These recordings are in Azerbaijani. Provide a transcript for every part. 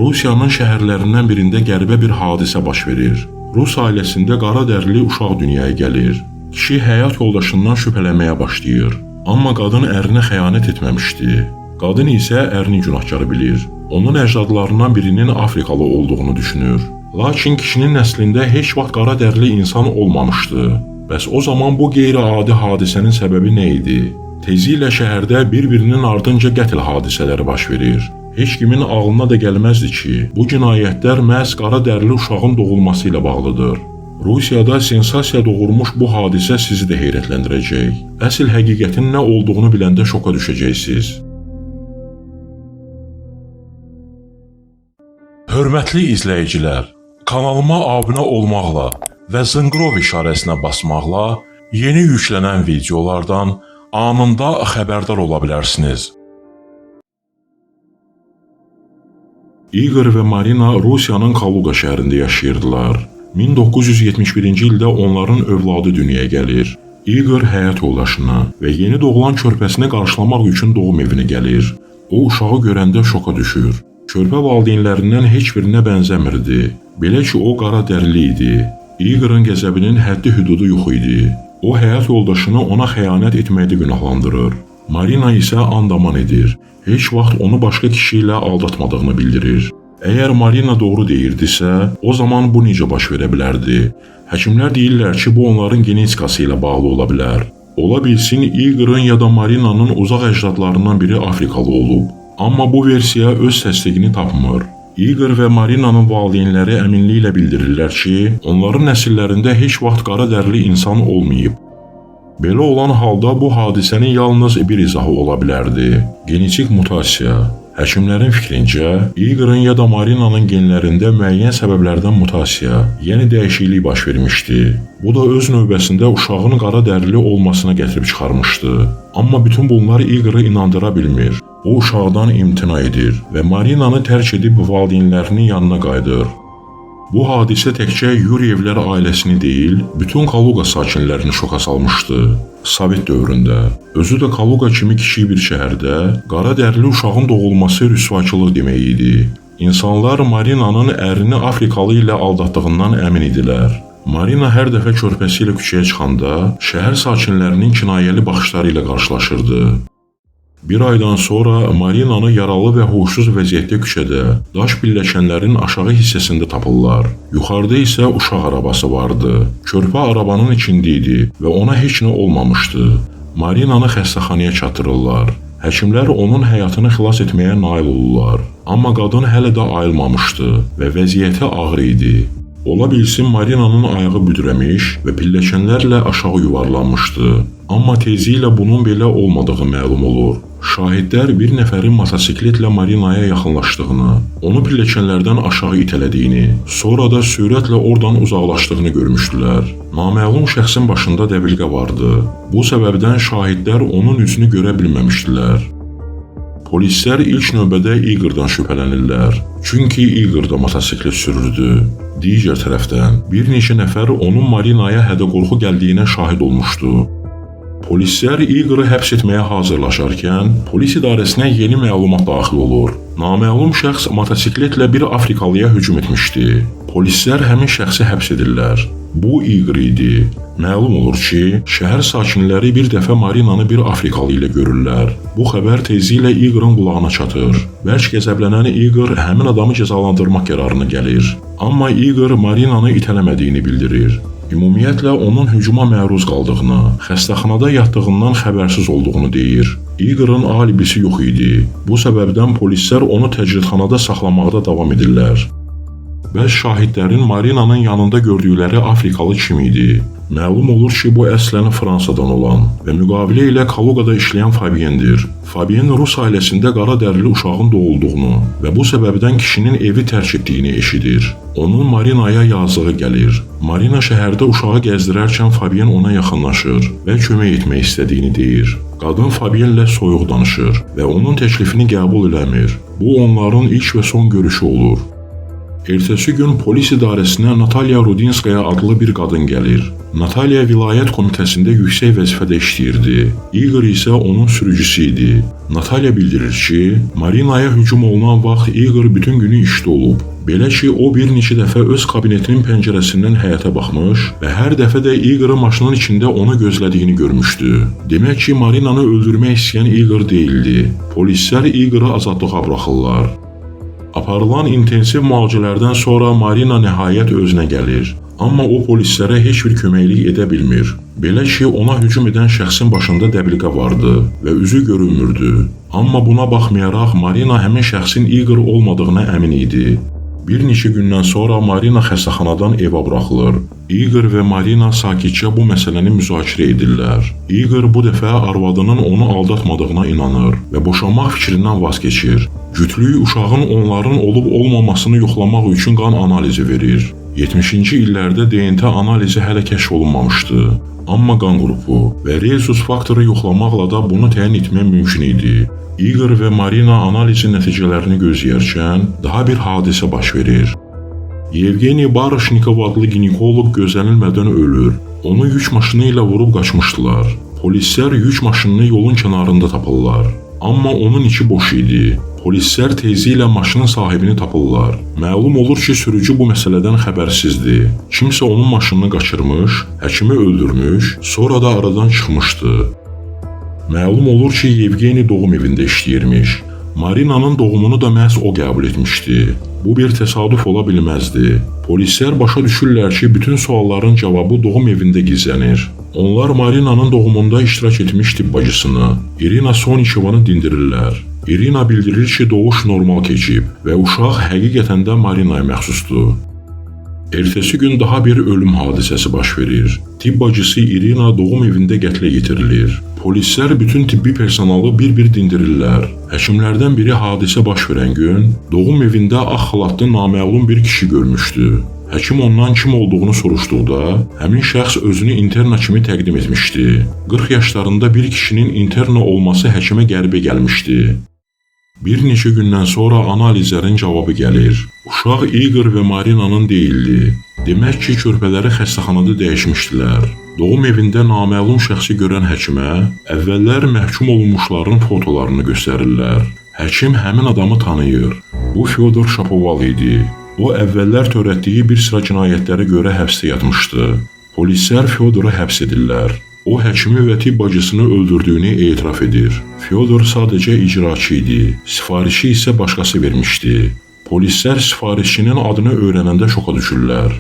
Rusiyanın şəhərlərindən birində qəribə bir hadisə baş verir. Rus ailəsində qara dərili uşaq dünyaya gəlir. Kişi həyat yoldaşından şübhələnməyə başlayır. Amma qadın ərinə xəyanət etməmişdi. Qadın isə ərini günahkar bilir. Onun əcdadlarından birinin Afrikalı olduğunu düşünür. Lakin kişinin nəslində heç vaxt qara dərili insan olmamışdı. Bəs o zaman bu qeyri-adi hadisənin səbəbi nə idi? Tezliklə şəhərdə bir-birinin ardınca qətl hadisələri baş verir. Heç kimin ağlına da gəlməzdi ki, bu cinayətlər məhz qara dərili uşağın doğulması ilə bağlıdır. Rusiyada sensasiya doğurmuş bu hadisə sizi də heyrətləndirəcək. Əsl həqiqətin nə olduğunu biləndə şoka düşəcəksiniz. Hörmətli izləyicilər, kanalıma abunə olmaqla və zınqrov işarəsinə basmaqla yeni yüklənən videolardan anında xəbərdar ola bilərsiniz. İqor və Marina Rusiyanın Kaluqa şəhərində yaşayırdılar. 1971-ci ildə onların övladı dünyaya gəlir. İqor həyat yoldaşını və yeni doğulan körpəsini qarşılamaq üçün doğum evinə gəlir. O uşağı görəndə şoka düşür. Körpə valideynlərindən heç birinə bənzəmirdi. Belə ki, o qara dərili idi. İqorun qəzəbinin həddi-hüdudu yox idi. O həyat yoldaşını ona xəyanət etməkdə günahlandırır. Marina isə andaman edir. Heç vaxt onu başqa kişi ilə aldatmadığını bildirir. Əgər Marina doğru deyirdisə, o zaman bu necə baş verə bilərdi? Həkimlər deyirlər ki, bu onların genetikası ilə bağlı ola bilər. Ola bilsin, İqorun ya da Marinanın uzaq əcdadlarından biri Afrikalı olub. Amma bu versiya öz təsdiqini tapmır. İqor və Marinanın valideynləri əminliklə bildirirlər ki, onların nəsillərində heç vaxt qara dərili insan olmayıb. Belə olan halda bu hadisənin yalnız bir izahı ola bilərdi: genetik mutasiya. Həkimlərin fikrincə, İqorun ya da Marinanın genlərində müəyyən səbəblərdən mutasiya, yəni dəyişiklik baş vermişdi. Bu da öz növbəsində uşağın qara dərili olmasına gətirib çıxarmışdı. Amma bütün bunlar İqoru inandıra bilmir. O uşaqdan imtina edir və Marinanı tərk edib valideynlərinin yanına qayıdır. Bu hadisə təkcə Yuryevlər ailəsini deyil, bütün Kaluqa sakinlərini şoka salmışdı. Sovet dövründə, özü də Kaluqa kimi kiçik bir şəhərdə qara dərili uşağın doğulması rüsvaçılıq demək idi. İnsanlar Marinanın ərini Afrikalı ilə aldatdığından əmin idilər. Marina hər dəfə körpəsi ilə küçəyə çıxanda şəhər sakinlərinin kinayəli baxışları ilə qarşılaşırdı. Bir aydan sonra Marinanı yaralı və huşsuz vəziyyətdə küçədə, daş pilləkənlərin aşağı hissəsində tapırlar. Yuxarıda isə uşaq arabası vardı. Körpə arabanın içində idi və ona heç nə olmamışdı. Marinanı xəstəxanaya çatdırırlar. Həkimlər onun həyatını xilas etməyə nail olurlar. Amma qadın hələ də ayılmamışdı və vəziyyəti ağır idi. Ola bilsin, Marinanın ayağı büdrəmiş və pilləkənlərlə aşağı yuvarlanmışdı. Amma tezliklə bunun belə olmadığı məlum olur. Şahidlər bir nəfərin motosikletlə Marinaya yaxınlaşdığını, onu pilləkənlərdən aşağı itələdiyini, sonra da sürətlə oradan uzaqlaşdığını görmüşdülər. Naməlum şəxsin başında dəbilqə vardı. Bu səbəbdən şahidlər onun üzünü görə bilməmişdilər. Polislər ilk növbədə İqordan şübhələnirlər. Çünki İqor da motosiklet sürürdü. Digər tərəfdən, bir neçə nəfər onun Marinaya hədə-qorxu gəldiyinə şahid olmuşdu. Polislər İqoru həbs etməyə hazırlaşarkən, polis idarəsinə yeni məlumat daxil olur. Naməlum şəxs motosikletlə bir Afrikalıya hücum etmişdi. Polislər həmin şəxsi həbs edirlər. Bu İqor idi. Məlum olur ki, şəhər sakinləri bir dəfə Marinanı bir Afrikalı ilə görürlər. Bu xəbər tezliklə İqorun qulağına çatır. Bərk qəzəblənən İqor həmin adamı cəzalandırmaq qərarına gəlir. Amma İqor Marinanı itələmədiyini bildirir. Ümumiyyətlə onun hücuma məruz qaldığını, xəstəxanada yatdığından xəbərsiz olduğunu deyir. İqorun alibisi yox idi. Bu səbəbdən polislər onu təcridxanada saxlamaqda davam edirlər. Bəs şahidlərin Marinanın yanında gördükləri Afrikalı kim idi? Məlum olur ki, bu əslən Fransadan olan və müqavilə ilə Kaluqada işləyən Fabiendir. Fabien Rus ailəsində qara dərili uşağın doğulduğunu və bu səbəbdən kişinin evi tərk etdiyini eşidir. Onun Marinaya yazığı gəlir. Marina şəhərdə uşağı gəzdirərkən Fabien ona yaxınlaşır və kömək etmək istədiyini deyir. Qadın Fabienlə soyuq danışır və onun təklifini qəbul eləmir. Bu onların ilk və son görüşü olur. Ertəsi gün polis idarəsinə Natalya Rudinskaya adlı bir qadın gəlir. Natalya vilayət komitəsində yüksək vəzifədə işləyirdi. İqor isə onun sürücüsü idi. Natalya bildirir ki, Marinaya hücum olunan vaxt İqor bütün günü işdə olub. Belə ki, o bir neçə dəfə öz kabinetinin pəncərəsindən həyətə baxmış və hər dəfə də İqor'u maşının içində onu gözlədiyini görmüşdü. Demək ki, Marinanı öldürmək istəyən İqor deyildi. Polislər İqor'u azadlığa buraxırlar. Aparılan intensiv müalicələrdən sonra Marina nəhayət özünə gəlir. Amma o polislərə heç bir köməklik edə bilmir. Belə ki, ona hücum edən şəxsin başında dəbliqə vardı və üzü görünmürdü. Amma buna baxmayaraq Marina həmin şəxsin İqor olmadığına əmin idi. Bir neçə gündən sonra Marina xəstəxanadan evə buraxılır. İqor və Marina sakitcə bu məsələni müzakirə edirlər. İqor bu dəfə arvadının onu aldatmadığına inanır və boşanmaq fikrindən vaz keçir. Cütlük uşağın onların olub-olmamasını yoxlamaq üçün qan analizi verir. 70-ci illərdə DNT analizi hələ kəşf olunmamışdı. Amma qan qrupu və rezus faktoru yoxlamaqla da bunu təyin etmək mümkün idi. İqor və Marina analizi nəticələrini gözləyərkən daha bir hadisə baş verir. Yevgeni Barışnikov adlı ginekoloq gözlənilmədən ölür. Onu yük maşını ilə vurub qaçmışdılar. Polislər yük maşınını yolun kənarında tapırlar. Amma onun içi boş idi. Polislər tezliklə maşının sahibini tapırlar. Məlum olur ki, sürücü bu məsələdən xəbərsizdir. Kimsə onun maşınını qaçırmış, həkimi öldürmüş, sonra da aradan çıxmışdı. Məlum olur ki, Yevgeni doğum evində işləyirmiş. Marinanın doğumunu da məhz o qəbul etmişdi. Bu bir təsadüf ola bilməzdi. Polislər başa düşürlər ki, bütün sualların cavabı doğum evində gizlənir. Onlar Marinanın doğumunda iştirak etmiş tibb bacısını, Irina Soniçovanı dindirirlər. Irina bildirir ki, doğuş normal keçib və uşaq həqiqətən də Marinaya məxsusdur. Ertəsi gün daha bir ölüm hadisəsi baş verir. Tibb bacısı Irina doğum evində qətlə yetirilir. Polislər bütün tibbi personalı bir-bir dindirirlər. Həkimlərdən biri hadisə baş verən gün doğum evində ağ xalatlı naməlum bir kişi görmüşdü. Həkim ondan kim olduğunu soruşduqda, həmin şəxs özünü interna kimi təqdim etmişdi. 40 yaşlarında bir kişinin interna olması həkimə qəribə gəlmişdi. Bir neçə gündən sonra analizlərin cavabı gəlir. Uşaq İqor və Marinanın deyildi. Demək ki, körpələri xəstəxanada dəyişmişdilər. Doğum evində naməlum şəxsi görən həkimə əvvəllər məhkum olunmuşların fotolarını göstərirlər. Həkim həmin adamı tanıyır. Bu Fyodor Shapoval idi. O əvvəllər törətdiyi bir sıra cinayətlərə görə həbsdə yatmışdı. Polislər Fyodoru həbs edirlər. O həkimi və tibb bacısını öldürdüyünü etiraf edir. Fyodor sadəcə icraçı idi. Sifarişi isə başqası vermişdi. Polislər sifarişçinin adını öyrənəndə şoka düşürlər.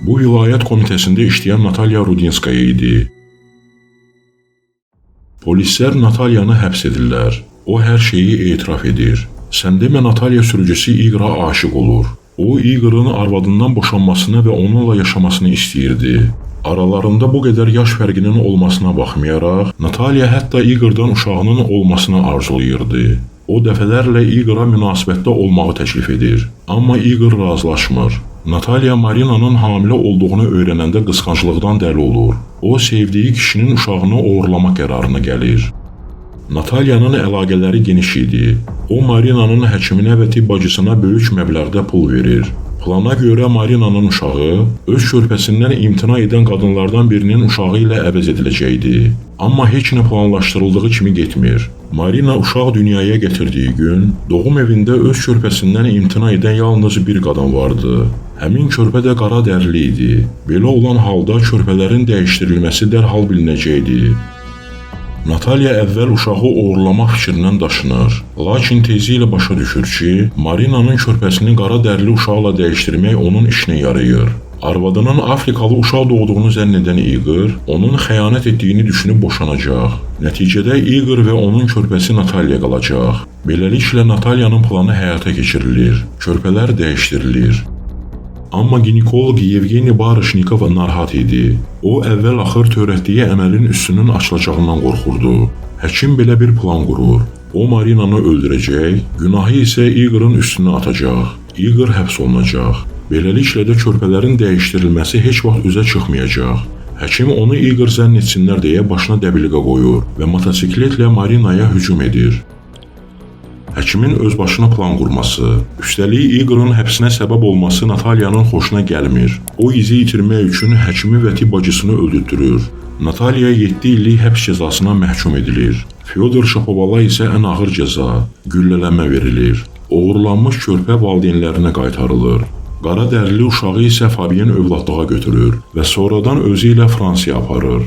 Bu vilayət komitəsində işləyən Natalya Rudinskaya idi. Polislər Natalyanı həbs edirlər. O hər şeyi etiraf edir. Sən demə Natalya sürücüsü İqora aşiq olur. O İqorun arvadından boşanmasını və onunla yaşamasını istəyirdi. Aralarında bu qədər yaş fərqinin olmasına baxmayaraq, Natalya hətta İqordan uşağının olmasını arzulayırdı. O dəfələrlə İqora münasibətdə olmağı təklif edir. Amma İqor razılaşmır. Natalya Marinanın hamilə olduğunu öyrənəndə qısqanclıqdan dəli olur. O, sevdiyi kişinin uşağını oğurlamaq qərarına gəlir. Natalyanın əlaqələri geniş idi. O, Marinanın həkiminə və tibb bacısına böyük məbləğdə pul verir. Plana görə Marinanın uşağı öz körpəsindən imtina edən qadınlardan birinin uşağı ilə əvəz ediləcəkdi. Amma heç nə planlaşdırıldığı kimi getmir. Marina uşaq dünyaya gətirdiyi gün doğum evində öz körpəsindən imtina edən yalnız bir qadın vardı. Həmin körpə də qara dərili idi. Belə olan halda körpələrin dəyişdirilməsi dərhal bilinəcəkdi. Natalya əvvəl uşağı oğurlamaq fikrindən daşınır. Lakin tezliklə başa düşür ki, Marinanın körpəsini qara dərili uşaqla dəyişdirmək onun işinə yarayır. Arvadının Afrikalı uşaq doğduğunu zənn edən İqor, onun xəyanət etdiyini düşünüb boşanacaq. Nəticədə İqor və onun körpəsi Natalya qalacaq. Beləliklə Natalyanın planı həyata keçirilir. Körpələr dəyişdirilir. Amma ginekoloq Yevgeni Barışnikov narahat idi. O, əvvəl-axır törətdiyi əməlin üstünün açılacağından qorxurdu. Həkim belə bir plan qurur. O, Marinanı öldürəcək, günahı isə İqorun üstünə atacaq. İqor həbs olunacaq. Beləliklə də körpələrin dəyişdirilməsi heç vaxt üzə çıxmayacaq. Həkim onu İqor zənn etsinlər deyə başına dəbilqə qoyur və motosikletlə Marinaya hücum edir. Həkimin öz başına plan qurması, üstəlik Igor'un həbsinə səbəb olması Natalyanın xoşuna gəlmir. O izi itirmək üçün həkimi və tibb bacısını öldürtdürür. Natalya 7 illik həbs cəzasına məhkum edilir. Fyodor Şapovala isə ən ağır cəza, güllələmə verilir. Oğurlanmış körpə valideynlərinə qaytarılır. Qara dərili uşağı isə Fabien övladlığa götürür və sonradan özü ilə Fransaya aparır.